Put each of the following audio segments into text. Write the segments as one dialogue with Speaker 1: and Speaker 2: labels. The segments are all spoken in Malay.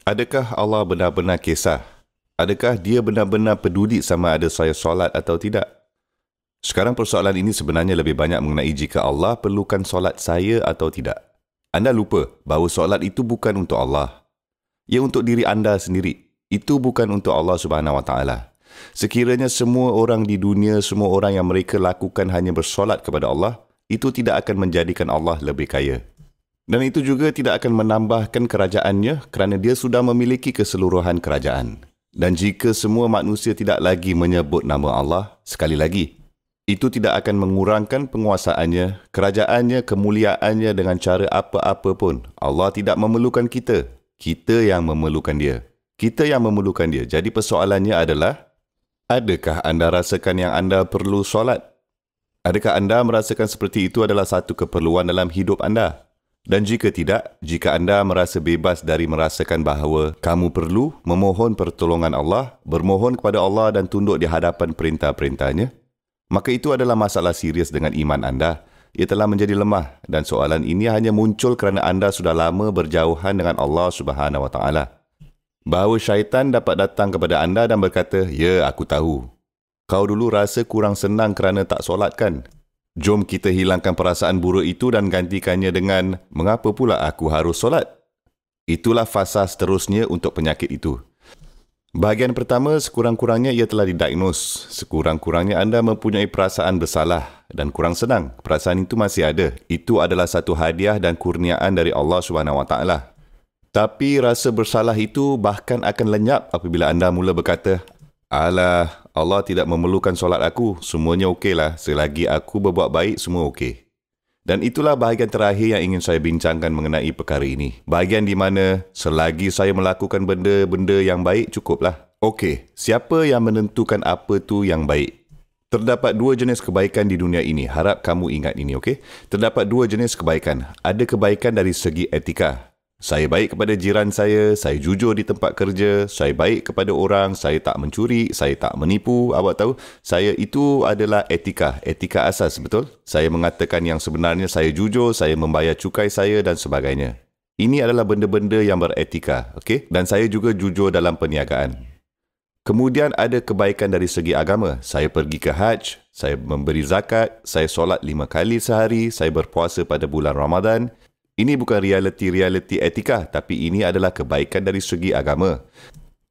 Speaker 1: Adakah Allah benar-benar kisah? Adakah dia benar-benar peduli sama ada saya solat atau tidak? Sekarang persoalan ini sebenarnya lebih banyak mengenai jika Allah perlukan solat saya atau tidak. Anda lupa bahawa solat itu bukan untuk Allah. Ia untuk diri anda sendiri. Itu bukan untuk Allah Subhanahu Wa Taala. Sekiranya semua orang di dunia, semua orang yang mereka lakukan hanya bersolat kepada Allah, itu tidak akan menjadikan Allah lebih kaya. Dan itu juga tidak akan menambahkan kerajaannya kerana dia sudah memiliki keseluruhan kerajaan. Dan jika semua manusia tidak lagi menyebut nama Allah, sekali lagi, itu tidak akan mengurangkan penguasaannya, kerajaannya, kemuliaannya dengan cara apa-apa pun. Allah tidak memerlukan kita. Kita yang memerlukan dia. Kita yang memerlukan dia. Jadi persoalannya adalah, adakah anda rasakan yang anda perlu solat? Adakah anda merasakan seperti itu adalah satu keperluan dalam hidup anda? Dan jika tidak, jika anda merasa bebas dari merasakan bahawa kamu perlu memohon pertolongan Allah, bermohon kepada Allah dan tunduk di hadapan perintah-perintahnya, maka itu adalah masalah serius dengan iman anda. Ia telah menjadi lemah dan soalan ini hanya muncul kerana anda sudah lama berjauhan dengan Allah Subhanahu Wa Taala. Bahawa syaitan dapat datang kepada anda dan berkata, ya, aku tahu. Kau dulu rasa kurang senang kerana tak solat kan? Jom kita hilangkan perasaan buruk itu dan gantikannya dengan, mengapa pula aku harus solat? Itulah fasa seterusnya untuk penyakit itu. Bahagian pertama, sekurang-kurangnya ia telah didiagnos. Sekurang-kurangnya anda mempunyai perasaan bersalah dan kurang senang. Perasaan itu masih ada. Itu adalah satu hadiah dan kurniaan dari Allah SWT. Tapi rasa bersalah itu bahkan akan lenyap apabila anda mula berkata, alah, Allah tidak memerlukan solat aku. Semuanya okeylah. Selagi aku berbuat baik, semua okey. Dan itulah bahagian terakhir yang ingin saya bincangkan mengenai perkara ini. Bahagian di mana selagi saya melakukan benda-benda yang baik, cukuplah. Okey, siapa yang menentukan apa tu yang baik? Terdapat dua jenis kebaikan di dunia ini. Harap kamu ingat ini, okey? Terdapat dua jenis kebaikan. Ada kebaikan dari segi etika. Saya baik kepada jiran saya jujur di tempat kerja, saya baik kepada orang, saya tak mencuri, saya tak menipu. Awak tahu, saya itu adalah etika asas, betul? Saya mengatakan yang sebenarnya, saya jujur, saya membayar cukai saya dan sebagainya. Ini adalah benda-benda yang beretika, okey? Dan saya juga jujur dalam perniagaan. Kemudian ada kebaikan dari segi agama. Saya pergi ke Hajj, saya memberi zakat, saya solat 5 kali sehari, saya berpuasa pada bulan Ramadan. Ini bukan realiti etika, tapi ini adalah kebaikan dari segi agama.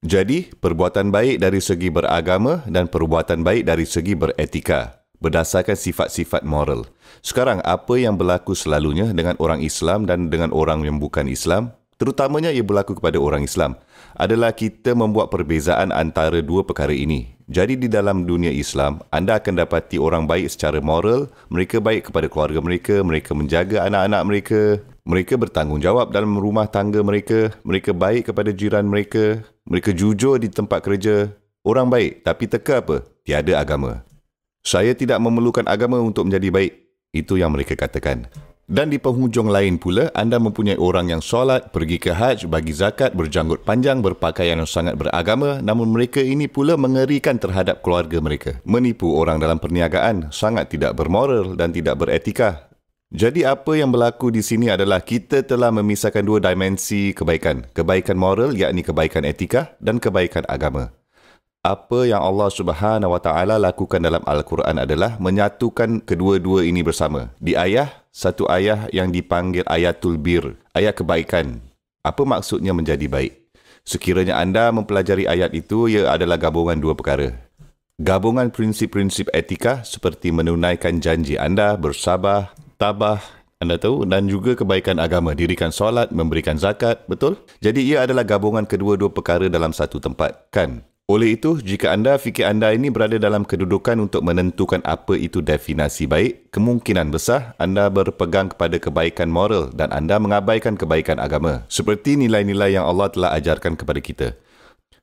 Speaker 1: Jadi, perbuatan baik dari segi beragama dan perbuatan baik dari segi beretika, berdasarkan sifat-sifat moral. Sekarang, apa yang berlaku selalunya dengan orang Islam dan dengan orang yang bukan Islam, terutamanya ia berlaku kepada orang Islam, adalah kita membuat perbezaan antara dua perkara ini. Jadi di dalam dunia Islam, anda akan dapati orang baik secara moral, mereka baik kepada keluarga mereka, mereka menjaga anak-anak mereka, mereka bertanggungjawab dalam rumah tangga mereka, mereka baik kepada jiran mereka, mereka jujur di tempat kerja. Orang baik, tapi teka apa? Tiada agama. Saya tidak memerlukan agama untuk menjadi baik. Itu yang mereka katakan. Dan di penghujung lain pula, anda mempunyai orang yang solat, pergi ke Hajj, bagi zakat, berjanggut panjang, berpakaian yang sangat beragama, namun mereka ini pula mengerikan terhadap keluarga mereka. Menipu orang dalam perniagaan, sangat tidak bermoral dan tidak beretika. Jadi apa yang berlaku di sini adalah kita telah memisahkan dua dimensi kebaikan. Kebaikan moral, yakni kebaikan etika, dan kebaikan agama. Apa yang Allah Subhanahu Wa Taala lakukan dalam Al-Quran adalah menyatukan kedua-dua ini bersama. Di satu ayat yang dipanggil ayatul bir, ayat kebaikan. Apa maksudnya menjadi baik? Sekiranya anda mempelajari ayat itu, ia adalah gabungan dua perkara. Gabungan prinsip-prinsip etika seperti menunaikan janji anda, bersabar, tabah, anda tahu, dan juga kebaikan agama, dirikan solat, memberikan zakat, betul? Jadi ia adalah gabungan kedua-dua perkara dalam satu tempat, kan? Oleh itu, jika anda fikir anda ini berada dalam kedudukan untuk menentukan apa itu definisi baik, kemungkinan besar anda berpegang kepada kebaikan moral dan anda mengabaikan kebaikan agama. Seperti nilai-nilai yang Allah telah ajarkan kepada kita.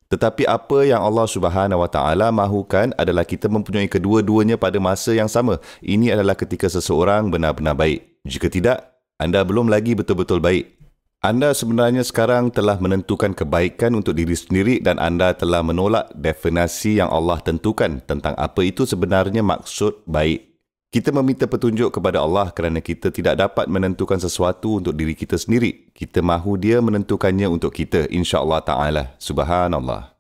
Speaker 1: Tetapi apa yang Allah Subhanahu Wa Taala mahukan adalah kita mempunyai kedua-duanya pada masa yang sama. Ini adalah ketika seseorang benar-benar baik. Jika tidak, anda belum lagi betul-betul baik. Anda sebenarnya sekarang telah menentukan kebaikan untuk diri sendiri dan anda telah menolak definisi yang Allah tentukan tentang apa itu sebenarnya maksud baik. Kita meminta petunjuk kepada Allah kerana kita tidak dapat menentukan sesuatu untuk diri kita sendiri. Kita mahu Dia menentukannya untuk kita, insya-Allah Ta'ala. Subhanallah.